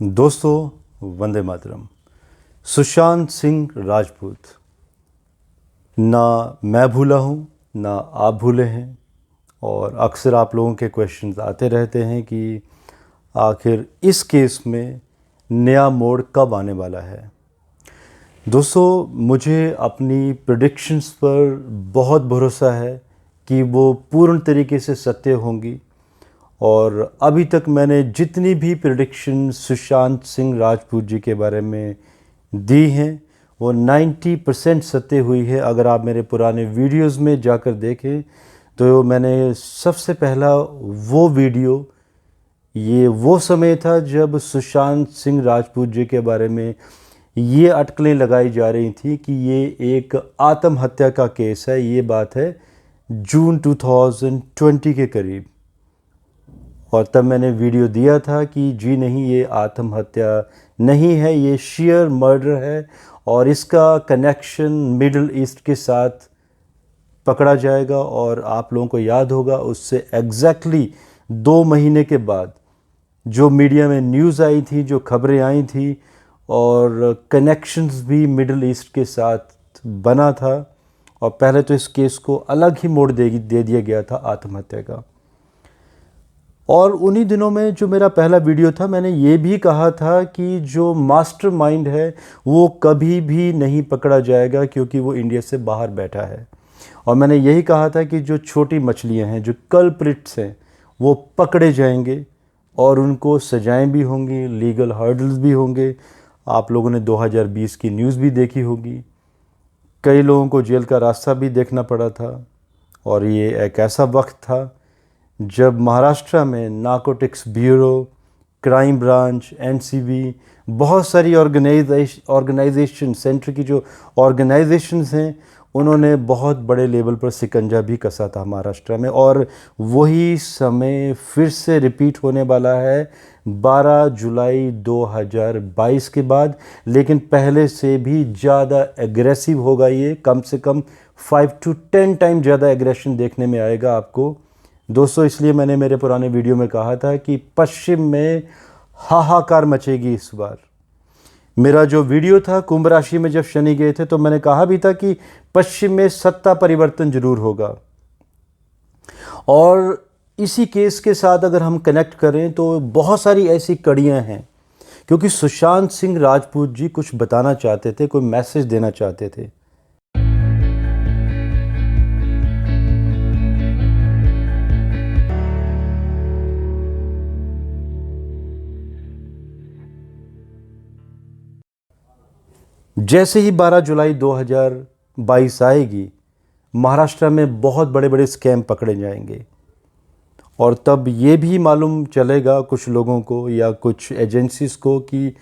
दोस्तों वंदे मातरम। सुशांत सिंह राजपूत, ना मैं भूला हूँ ना आप भूले हैं। और अक्सर आप लोगों के क्वेश्चंस आते रहते हैं कि आखिर इस केस में नया मोड़ कब आने वाला है। दोस्तों, मुझे अपनी प्रेडिक्शंस पर बहुत भरोसा है कि वो पूर्ण तरीके से सत्य होंगी। और अभी तक मैंने जितनी भी प्रेडिक्शन सुशांत सिंह राजपूत जी के बारे में दी हैं वो 90% सत्य हुई है। अगर आप मेरे पुराने वीडियोस में जाकर देखें तो मैंने सबसे पहला वो वीडियो, ये वो समय था जब सुशांत सिंह राजपूत जी के बारे में ये अटकलें लगाई जा रही थी कि ये एक आत्महत्या का केस है। ये बात है जून 2020 के करीब। और तब मैंने वीडियो दिया था कि जी नहीं, ये आत्महत्या नहीं है, ये शेयर मर्डर है और इसका कनेक्शन मिडल ईस्ट के साथ पकड़ा जाएगा। और आप लोगों को याद होगा उससे एग्जैक्टली 2 महीने के बाद जो मीडिया में न्यूज़ आई थी, जो खबरें आई थी और कनेक्शंस भी मिडल ईस्ट के साथ बना था। और पहले तो इस केस को अलग ही मोड़ दे दिया गया था आत्महत्या का। और उन्हीं दिनों में जो मेरा पहला वीडियो था, मैंने ये भी कहा था कि जो मास्टरमाइंड है वो कभी भी नहीं पकड़ा जाएगा क्योंकि वो इंडिया से बाहर बैठा है। और मैंने यही कहा था कि जो छोटी मछलियां हैं, जो कल्प्रिट्स हैं, वो पकड़े जाएंगे और उनको सजाएं भी होंगी, लीगल हर्डल्स भी होंगे। आप लोगों ने 2020 की न्यूज़ भी देखी होगी, कई लोगों को जेल का रास्ता भी देखना पड़ा था। और ये एक ऐसा वक्त था जब महाराष्ट्र में narcotics bureau, crime branch, NCB, बहुत सारी ऑर्गेनाइजेशन, सेंटर की जो ऑर्गेनाइजेशंस हैं, उन्होंने बहुत बड़े लेवल पर शिकंजा भी कसा था महाराष्ट्र में। और वही समय फिर से रिपीट होने वाला है 12 जुलाई 2022 के बाद, लेकिन पहले से भी ज़्यादा एग्रेसिव होगा ये। कम से कम 5 to 10 टाइम ज़्यादा एग्रेशन देखने में आएगा आपको दोस्तों। इसलिए मैंने मेरे पुराने वीडियो में कहा था कि पश्चिम में हाहाकार मचेगी इस बार। मेरा जो वीडियो था कुंभ राशि में जब शनि गए थे तो मैंने कहा भी था कि पश्चिम में सत्ता परिवर्तन जरूर होगा। और इसी केस के साथ अगर हम कनेक्ट करें तो बहुत सारी ऐसी कड़ियां हैं, क्योंकि सुशांत सिंह राजपूत जी कुछ बताना चाहते थे, कोई मैसेज देना चाहते थे। जैसे ही 12 जुलाई 2022 आएगी, महाराष्ट्र में बहुत बड़े बड़े स्कैम पकड़े जाएंगे। और तब ये भी मालूम चलेगा कुछ लोगों को या कुछ एजेंसीज को कि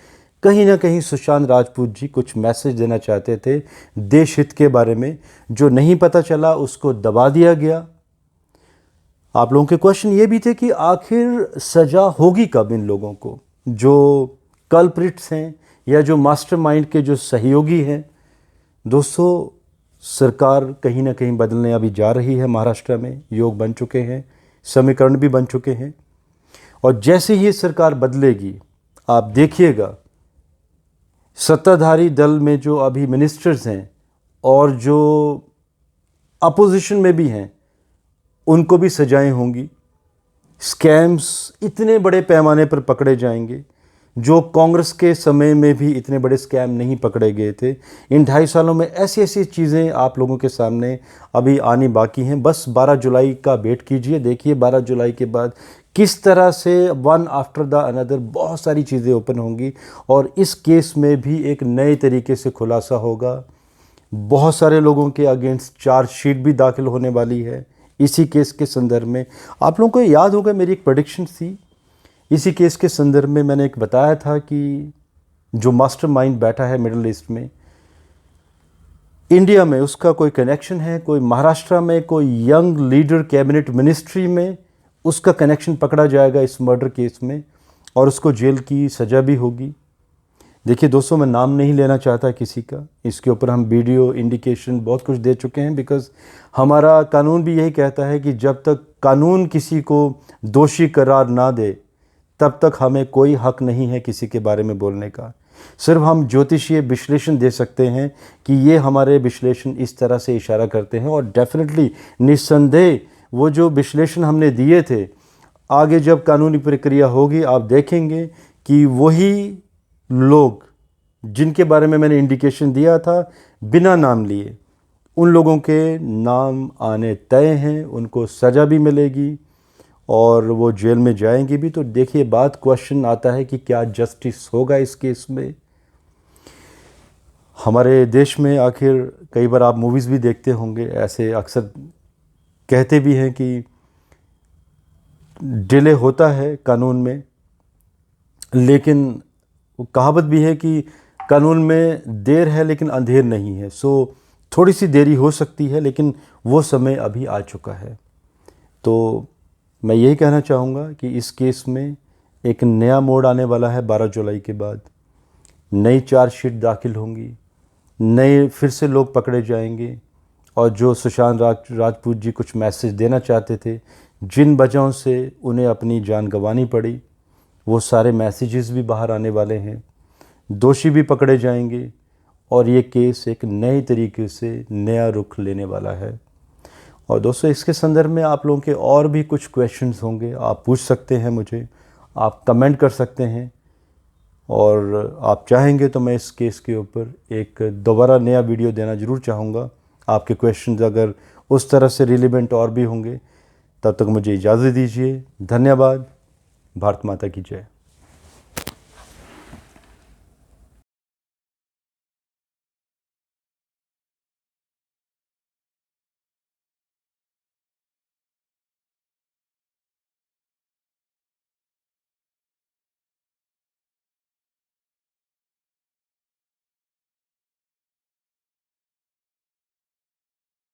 कहीं ना कहीं सुशांत राजपूत जी कुछ मैसेज देना चाहते थे देश हित के बारे में। जो नहीं पता चला उसको दबा दिया गया। आप लोगों के क्वेश्चन ये भी थे कि आखिर सज़ा होगी कब इन लोगों को, जो कल्प्रिट्स हैं या जो मास्टरमाइंड के जो सहयोगी हैं। दोस्तों, सरकार कहीं ना कहीं बदलने अभी जा रही है। महाराष्ट्र में योग बन चुके हैं, समीकरण भी बन चुके हैं। और जैसे ही ये सरकार बदलेगी, आप देखिएगा सत्ताधारी दल में जो अभी मिनिस्टर्स हैं और जो अपोजिशन में भी हैं, उनको भी सजाएं होंगी। स्कैम्स इतने बड़े पैमाने पर पकड़े जाएंगे जो कांग्रेस के समय में भी इतने बड़े स्कैम नहीं पकड़े गए थे। इन 2.5 सालों में ऐसी ऐसी चीज़ें आप लोगों के सामने अभी आनी बाकी हैं। बस 12 जुलाई का वेट कीजिए, देखिए 12 जुलाई के बाद किस तरह से वन आफ्टर द अनदर बहुत सारी चीज़ें ओपन होंगी। और इस केस में भी एक नए तरीके से खुलासा होगा। बहुत सारे लोगों के अगेंस्ट चार्जशीट भी दाखिल होने वाली है इसी केस के संदर्भ में। आप लोगों को याद होगा मेरी एक प्रेडिक्शन थी इसी केस के संदर्भ में। मैंने एक बताया था कि जो मास्टरमाइंड बैठा है मिडिल ईस्ट में, इंडिया में उसका कोई कनेक्शन है, कोई महाराष्ट्र में कोई यंग लीडर कैबिनेट मिनिस्ट्री में उसका कनेक्शन पकड़ा जाएगा इस मर्डर केस में और उसको जेल की सज़ा भी होगी। देखिए दोस्तों, मैं नाम नहीं लेना चाहता किसी का, इसके ऊपर हम वीडियो इंडिकेशन बहुत कुछ दे चुके हैं। बिकॉज़ हमारा कानून भी यही कहता है कि जब तक कानून किसी को दोषी करार ना दे तब तक हमें कोई हक नहीं है किसी के बारे में बोलने का। सिर्फ हम ज्योतिषीय विश्लेषण दे सकते हैं कि ये हमारे विश्लेषण इस तरह से इशारा करते हैं, और डेफिनेटली निस्संदेह वो जो विश्लेषण हमने दिए थे, आगे जब कानूनी प्रक्रिया होगी आप देखेंगे कि वही लोग जिनके बारे में मैंने इंडिकेशन दिया था बिना नाम लिए, उन लोगों के नाम आने तय हैं, उनको सज़ा भी मिलेगी और वो जेल में जाएंगे भी। तो देखिए, बात क्वेश्चन आता है कि क्या जस्टिस होगा इस केस में। हमारे देश में आखिर कई बार आप मूवीज़ भी देखते होंगे, ऐसे अक्सर कहते भी हैं कि डिले होता है कानून में, लेकिन वो कहावत भी है कि कानून में देर है लेकिन अंधेर नहीं है। सो थोड़ी सी देरी हो सकती है, लेकिन वो समय अभी आ चुका है। तो मैं यही कहना चाहूँगा कि इस केस में एक नया मोड़ आने वाला है 12 जुलाई के बाद। नई चार्जशीट दाखिल होंगी, नए फिर से लोग पकड़े जाएंगे, और जो सुशांत राजपूत जी कुछ मैसेज देना चाहते थे, जिन वजहों से उन्हें अपनी जान गंवानी पड़ी, वो सारे मैसेजेस भी बाहर आने वाले हैं। दोषी भी पकड़े जाएंगे और ये केस एक नए तरीके से नया रुख लेने वाला है। और दोस्तों, इसके संदर्भ में आप लोगों के और भी कुछ क्वेश्चंस होंगे, आप पूछ सकते हैं मुझे, आप कमेंट कर सकते हैं, और आप चाहेंगे तो मैं इस केस के ऊपर एक दोबारा नया वीडियो देना ज़रूर चाहूँगा। आपके क्वेश्चंस अगर उस तरह से रिलेवेंट और भी होंगे, तब तक मुझे इजाज़त दीजिए। धन्यवाद। भारत माता की जय।